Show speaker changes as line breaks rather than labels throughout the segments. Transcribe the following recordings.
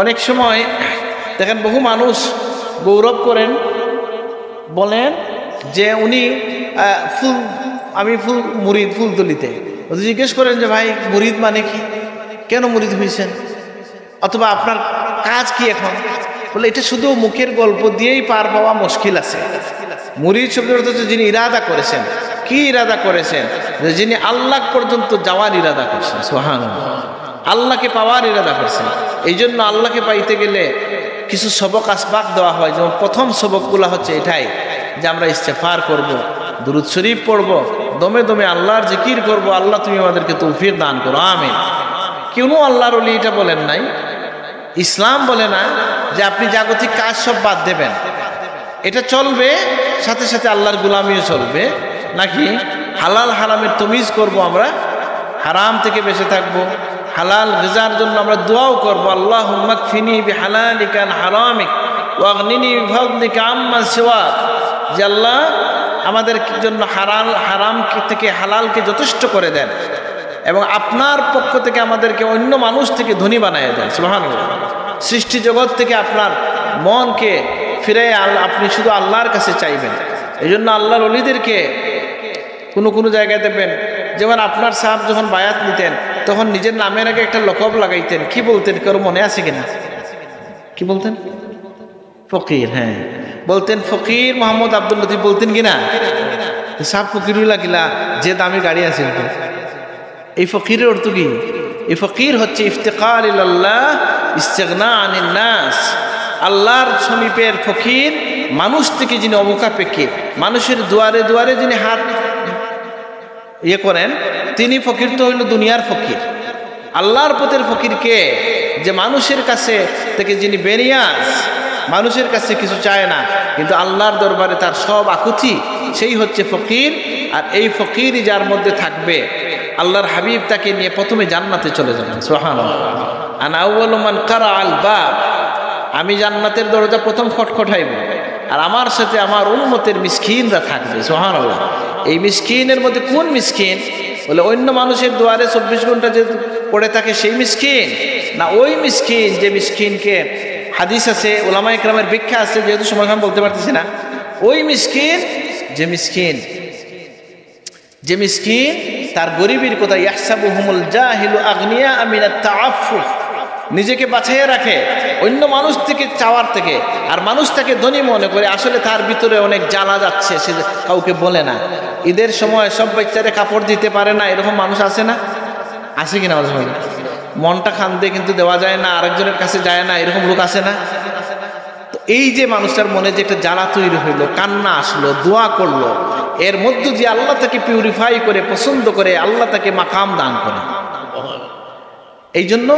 অনেক সময় দেখেন বহু মানুষ গৌরব করেন, বলেন যে উনি ফুল মুরিদ ফুলতলিতে। জিজ্ঞেস করেন যে ভাই মুরিদ মানে কি, কেন মুরিদ হয়েছেন, অথবা আপনার কাজ কি এখন? বলে এটা শুধু মুখের গল্প দিয়েই পার পাওয়া মুশকিল আছে। মুরিদ শব্দের অর্থ হচ্ছে যিনি ইরাদা করেছেন। কি ইরাদা করেছেন? যিনি আল্লাহ পর্যন্ত যাওয়ার ইরাদা করছেন। সুবহানাল্লাহ, আল্লাহকে পাওয়ার ইরাদা করছেন। এই জন্য আল্লাহকে পাইতে গেলে কিছু সবক আসবাক দেওয়া হয়। যেমন প্রথম সবকগুলো হচ্ছে এটাই যে আমরা ইস্তেগফার করব, দুরূদ শরীফ পড়ব, দমে দমে আল্লাহর জিকির করব। আল্লাহ তুমি আমাদেরকে তৌফিক দান করো, আমিন। কেউ আল্লাহর ওলি এটা বলেন নাই, ইসলাম বলে না যে আপনি জাগতিক কাজ সব বাদ দেবেন, এটা চলবে, সাথে সাথে আল্লাহর গোলামিও চলবে। নাকি হালাল হারামের তমিজ করব, আমরা হারাম থেকে বেঁচে থাকবো, হালাল রিজার জন্য আমরা দোয়াও করবো, আল্লাহুম্মা কফিনি বিহালালিকা আন হারামিক ওয়াগনিনি বিফাদলিকা আম্মান সিওয়াক। যে আল্লাহ আমাদের জন্য হারাম থেকে হালালকে যথেষ্ট করে দেন এবং আপনার পক্ষ থেকে আমাদেরকে অন্য মানুষ থেকে ধনী বানায় দেন। সুবহানাল্লাহ। সৃষ্টি জগৎ থেকে আপনার মনকে ফিরে আপনি শুধু আল্লাহর কাছে চাইবেন। এই জন্য আল্লাহর ওলিদেরকে কোনো জায়গায় দেখবেন, যেমন আপনার সাহেব যখন বায়াত নিতেন তখন নিজের নামের আগে একটা লকব লাগাইতেন। কি বলতেন, কারো মনে আছে কিনা? কি বলতেন? ফকির। হ্যাঁ, বলতেন ফকির মোহাম্মদ আব্দুল লতিফ বলতেন কিনা? সাহেব ফকিরুল্লাহ কিলা, যে দামি গাড়ি আছে। এই ফকিরের অর্থ কি? এই ফকির হচ্ছে ইফতিকার ইলাল্লাহ, ইস্তিগনা আনিন নাস। আল্লাহর সমীপের ফকির, মানুষ থেকে যিনি অবকাপেক্ষী, মানুষের দুয়ারে দুয়ারে যিনি হাত করেন, তিনি ফকির তো হইল দুনিয়ার ফকির। আল্লাহর পথের ফকির কে? যে মানুষের কাছে থেকে যিনি বেরিয়াস, মানুষের কাছে কিছু চায় না, কিন্তু আল্লাহর দরবারে তার সব আকুতি, সেই হচ্ছে ফকির। আর এই ফকিরই যার মধ্যে থাকবে, আল্লাহর হাবিব তাকে নিয়ে প্রথমে জান্নাতে চলে যাবেন। সুবহানাল্লাহ। আনা আউয়ালু মান কারা আল বাব, আমি জান্নাতের দরজা প্রথম খটখটাইব, আর আমার সাথে আমার উম্মতের মিসকিনরা থাকবে। সুবহানাল্লাহ। এই মিসকিনের মধ্যে কোন মিসকিন? বলে অন্য মানুষের দুয়ারে 24 ঘন্টা যে পড়ে থাকে সেই মিসকিন না, ওই মিসকিন যে মিসকিনকে হাদিস আছে, উলামায়ে কেরামের ব্যাখ্যা আছে, যেহেতু সময় আমি বলতে পারতেছি না। ওই মিসকিন যে মিসকিন তার গরিবের কথা, ইয়াহসাবুহুমুল জাহিলু আগনিয়া মিনাত তাআফফুফ, নিজেকে বাঁচাইয়া রাখে অন্য মানুষ থেকে চাওয়ার থেকে, আর মানুষ তাকে ধনী মনে করে, আসলে তার ভিতরে অনেক জ্বালা যাচ্ছে, সে কাউকে বলে না। ঈদের সময় সব বাচ্চারে কাপড় দিতে পারে না, এরকম মানুষ আছে না? আছে কিনা? মাঝে মাঝে মনটা খান্দে কিন্তু দেওয়া যায় না, আরেকজনের কাছে যায় না, এরকম লোক আছে না? তো এই যে মানুষটার মনে যে একটা জ্বালা তৈরি হইলো, কান্না আসলো, দোয়া করলো, এর মধ্য দিয়ে আল্লাহ তাকে পিউরিফাই করে, পছন্দ করে, আল্লাহ তাকে মাকাম দান করে। এই জন্য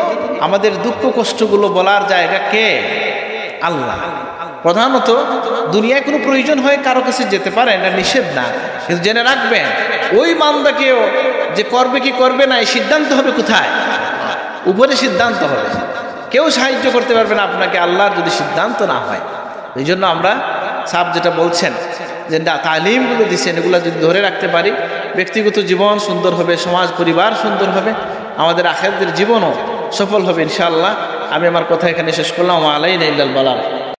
আমাদের দুঃখ কষ্টগুলো বলার জায়গা কে? আল্লাহ। প্রধানত দুনিয়ায় কোনো প্রয়োজন হয় কারো কাছে যেতে পারে, এটা নিষেধ না, কিন্তু জেনে রাখবেন ওই বান্দাকেও যে করবে কি করবে না, এই সিদ্ধান্ত হবে কোথায়? উপরে সিদ্ধান্ত হবে। কেউ সাহায্য করতে পারবে না আপনাকে আল্লাহর যদি সিদ্ধান্ত না হয়। এই জন্য আমরা সাহেব যেটা বলছেন যে তালিমগুলো দিচ্ছেন, এগুলো যদি ধরে রাখতে পারি, ব্যক্তিগত জীবন সুন্দর হবে, সমাজ পরিবার সুন্দর হবে, আমাদের আখিরাতের জীবনও সফল হবে ইনশাআল্লাহ। আমি আমার কথা এখানে শেষ করলাম। আলাইনা ইল্লাল বালাগ।